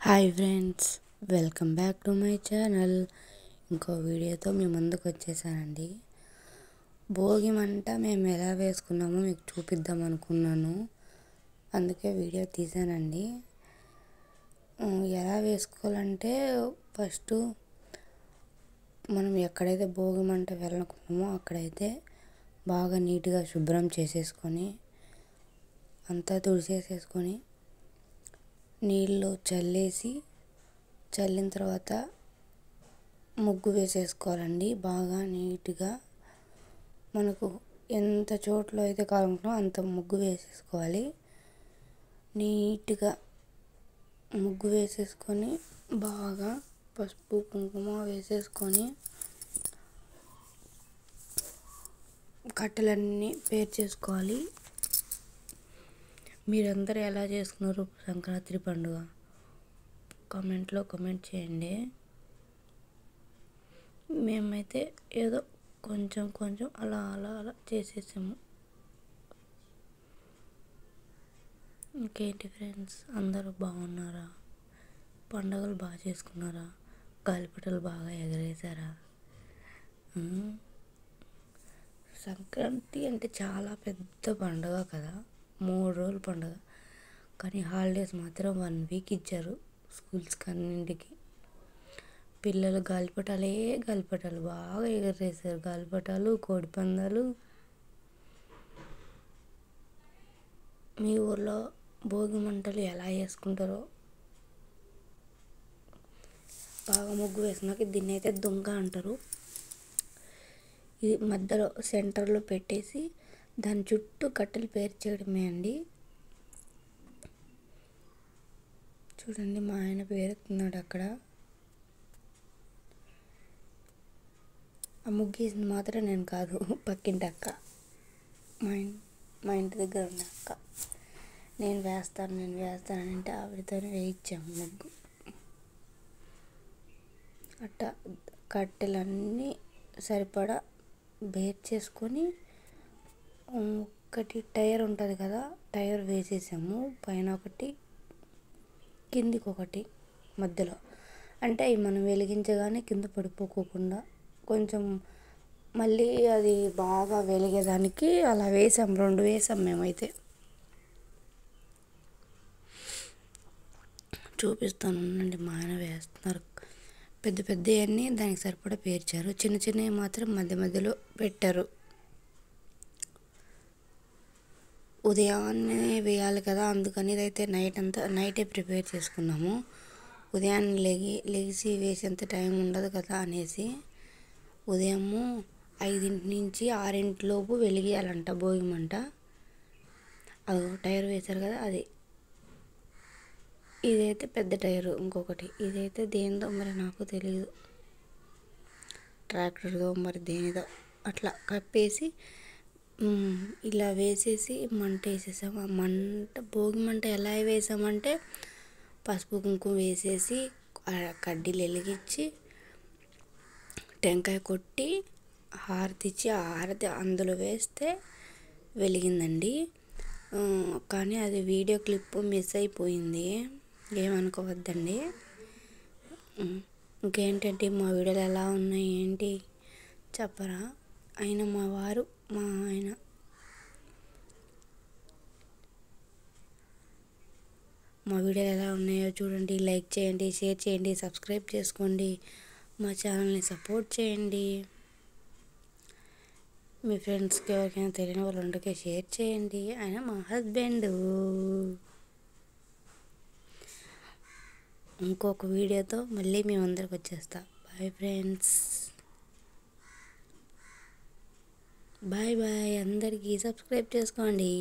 Hi friends, welcome back to my channel. ఇంకో వీడియోతో మీ ముందుకు వచ్చేసానండి. భోగి మంట మేము ఎలా వేసుకున్నామో మీకు చూపిద్దాం అనుకున్నాను, అందుకే వీడియో తీసానండి. ఎలా వేసుకోవాలంటే ఫస్ట్ మనం ఎక్కడైతే భోగి మంట వెళ్ళనుకున్నామో అక్కడైతే బాగా నీట్గా శుభ్రం చేసేసుకొని అంతా తుడిచేసేసుకొని నీళ్ళు చల్లిన తర్వాత ముగ్గు వేసేసుకోవాలండి. బాగా నీట్గా మనకు ఎంత చోట్లో అయితే కావాలనుకున్నామో అంత ముగ్గు వేసేసుకోవాలి. నీట్గా ముగ్గు వేసేసుకొని బాగా పసుపు కుంకుమ వేసేసుకొని కట్టెలన్నీ పేర్చేసుకోవాలి. మీరందరూ ఎలా చేసుకున్నారు సంక్రాంతి పండుగ? కామెంట్లో కామెంట్ చేయండి. మేమైతే ఏదో కొంచెం అలా చేసేసాము. ఇంకేంటి ఫ్రెండ్స్, అందరూ బాగున్నారా? పండుగలు బాగా చేసుకున్నారా? గాలిపటాలు బాగా ఎగరేసారా? సంక్రాంతి అంటే చాలా పెద్ద పండుగ కదా, 3 రోజుల పండుగ. కానీ హాలిడేస్ మాత్రం 1 వీక్ ఇచ్చారు స్కూల్స్కి అన్నింటికి. పిల్లలు గాలిపటాలు బాగా ఎగరేసారు. గాలిపటాలు, కోడిపందాలు. మీ ఊర్లో భోగి మంటలు ఎలా వేసుకుంటారో? బాగా ముగ్గు వేసినాక దీన్ని అయితే దొంగ అంటారు. ఇది మధ్యలో సెంటర్లో పెట్టేసి దాని చుట్టూ కట్టెలు పేర్చేయడమే అండి. చూడండి, మా ఆయన పేరుతున్నాడు అక్కడ. ఆ ముగ్గేసింది మాత్రం నేను కాదు, పక్కింటి అక్క, మా ఇంటి దగ్గర ఉన్న అక్క. నేను వేస్తానంటే ఆవిడతోనే వేయించాము ముగ్గు. అట్ట కట్టెలన్నీ సరిపడా చేసుకొని ఒకటి టైర్ ఉంటుంది కదా, టైర్ వేసేసాము. పైన ఒకటి, కిందికి ఒకటి, మధ్యలో. అంటే అవి మనం వెలిగించగానే కింద పడిపోకుండా కొంచెం మళ్ళీ అది బాగా వెలిగేదానికి అలా వేసాం. 2 వేసాం మేమైతే. చూపిస్తాను ఉండండి, మా ఆయన వేస్తున్నారు. పెద్దవన్నీ దానికి సరిపడా పేర్చారు, చిన్నవి మాత్రం మధ్యలో పెట్టారు. ఉదయాన్నే వేయాలి కదా, అందుకని ఇదైతే నైటే ప్రిపేర్ చేసుకున్నాము. ఉదయాన్నే లేచి వేసేంత టైం ఉండదు కదా అనేసి ఉదయము 5 నుంచి 6 లోపు వెలిగేయాలంట భోగి మంట. అది టైర్ వేశారు కదా, అది. ఇదైతే పెద్ద టైరు. ఇంకొకటి ఇదైతే దేనిదో మరి నాకు తెలియదు, ట్రాక్టర్దో మరి దేనిదో. అట్లా కప్పేసి ఇలా వేసేసి మంట వేసేసాము. ఆ భోగి మంట ఎలా వేసామంటే పసుపు కుంకుమ వేసేసి కడ్డీలు వెలిగించి టెంకాయ కొట్టి హారతి ఇచ్చి ఆ హారతి అందులో వేస్తే వెలిగిందండి. కానీ అది వీడియో క్లిప్ మిస్ అయిపోయింది, ఏమనుకోవద్దండి. ఇంకేంటంటే మా వీడియోలు ఎలా ఉన్నాయి ఏంటి చెప్పరా? ఆయన మా ఆయన మా వీడియోలు ఎలా ఉన్నాయో చూడండి. లైక్ చేయండి, షేర్ చేయండి, సబ్స్క్రైబ్ చేసుకోండి, మా ఛానల్ని సపోర్ట్ చేయండి. మీ ఫ్రెండ్స్కి ఎవరికైనా తెలియని వాళ్ళు ఉంటే షేర్ చేయండి. ఆయన మా హస్బెండ్. ఇంకొక వీడియోతో మళ్ళీ మేము అందరికి వచ్చేస్తా. Bye friends, bye. అందరికీ సబ్స్క్రైబ్ చేసుకోండి.